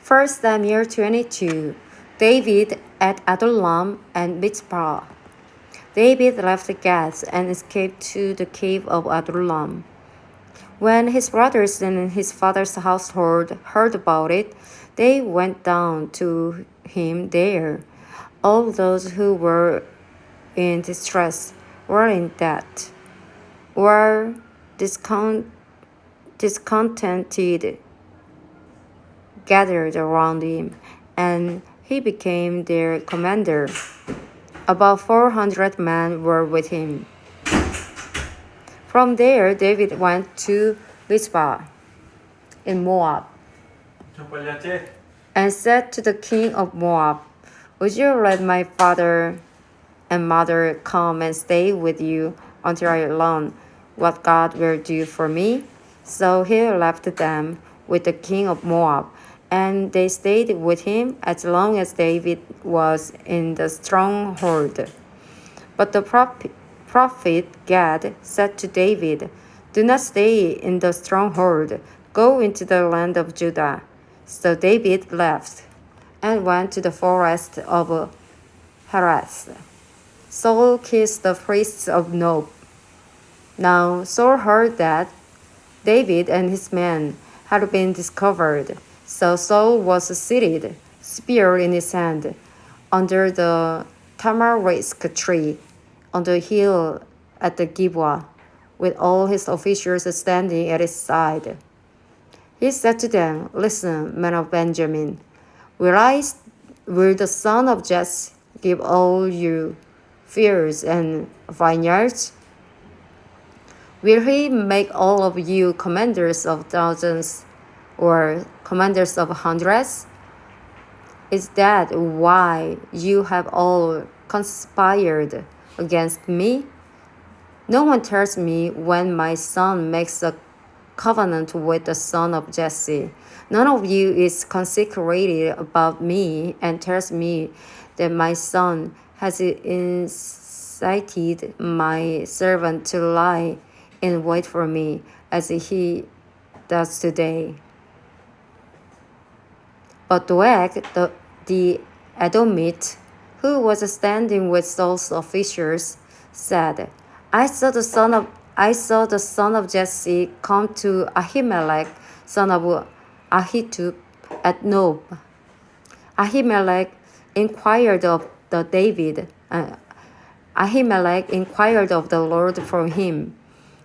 1 Samuel 22. David at Adullam and Mizpah. David left Gath and escaped to the cave of Adullam. When his brothers and his father's household heard about it, they went down to him there. All those who were in distress, were in debt, were discontented, gathered around him, and he became their commander. About 400 men were with him. From there, David went to Mizpah in Moab and said to the king of Moab, "Would you let my father and mother come and stay with you until I learn what God will do for me?" So he left them with the king of Moab, and they stayed with him as long as David was in the stronghold. But the prophet Gad said to David, "Do not stay in the stronghold. Go into the land of Judah." So David left and went to the forest of Herath. Saul kissed the priests of Nob. Now Saul heard that David and his men had been discovered. So Saul was seated, spear in his hand, under the tamarisk tree on the hill at the Gibeah, with all his officials standing at his side. He said to them, "Listen, men of Benjamin, will the son of Jesse give all you fields and vineyards? Will he make all of you commanders of thousands or commanders of hundreds? Is that why you have all conspired against me? No one tells me when my son makes a covenant with the son of Jesse. None of you is consecrated about me and tells me that my son has incited my servant to lie in wait for me, as he does today." But Doeg, the Edomite, who was standing with Saul's officials, said, I saw the son of Jesse come to Ahimelech, son of Ahitub, at Nob. Ahimelech inquired of the Lord for him.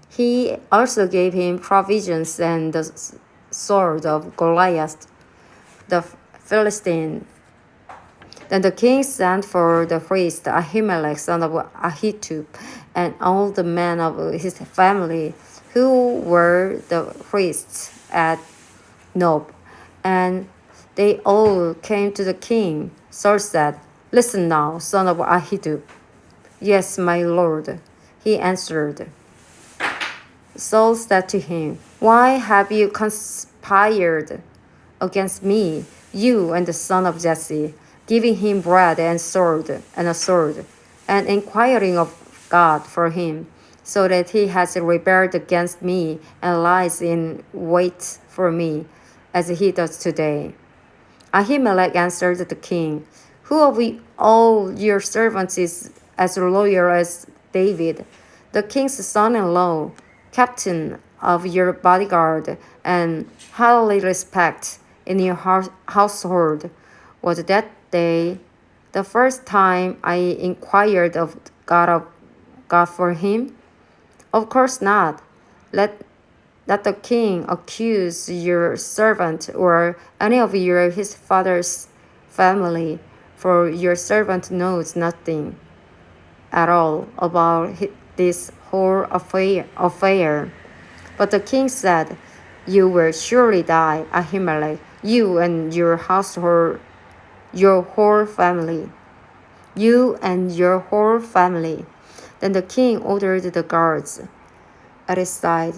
He also gave him provisions and the sword of Goliath, the Philistine. Then the king sent for the priest Ahimelech, son of Ahitub, and all the men of his family who were the priests at Nob, and they all came to the king. Saul said, "Listen now, son of Ahitub." "Yes, my lord," he answered. Saul said to him, "Why have you conspired against me, you and the son of Jesse, giving him bread and a sword, and inquiring of God for him, so that he has rebelled against me and lies in wait for me, as he does today?" Ahimelech answered the king, "Who of all your servants is as loyal as David, the king's son-in-law, captain of your bodyguard, and highly respected in your household?" Was that day the first time I inquired of God for him? Of course not. Let the king accuse your servant or any of his father's family, for your servant knows nothing at all about this whole affair. But the king said, "You will surely die, Ahimelech, you and your household, your whole family. You and your whole family." Then the king ordered the guards at his side,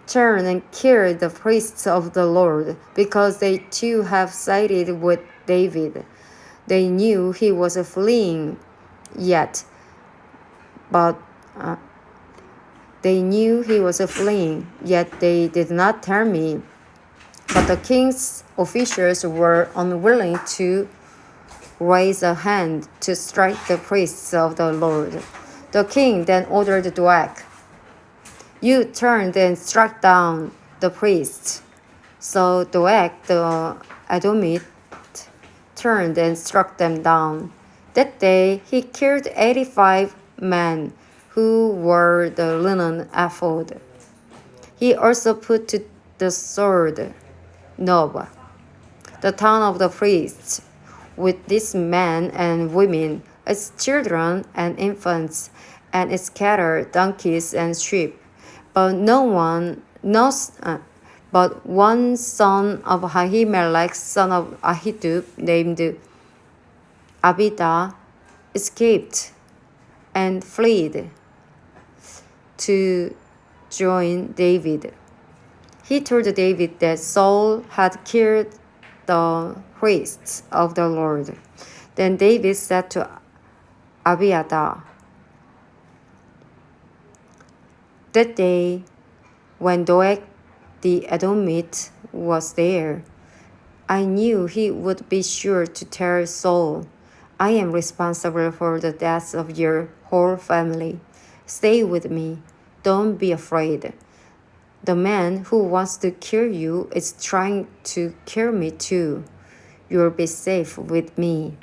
"Turn and kill the priests of the Lord, because they too have sided with David." They knew he was fleeing yet, but they did not tell me. But the king's officials were unwilling to raise a hand to strike the priests of the Lord. The king then ordered Doeg, "You turned and struck down the priests." So Doeg the Edomite turned and struck them down. That day he killed 85 men who wore the linen ephod. He also put to the sword Nob, the town of the priests, with these men and women, its children and infants, and its cattle, donkeys, and sheep. But but one son of Ahimelech, son of Ahitub, named Abida, escaped and fled to join David. He told David that Saul had killed the priests of the Lord. Then David said to Abiathar, that day, when Doeg the Edomite was there, I knew he would be sure to tell Saul, "I am responsible for the deaths of your whole family. Stay with me. Don't be afraid. The man who wants to kill you is trying to kill me too. You'll be safe with me."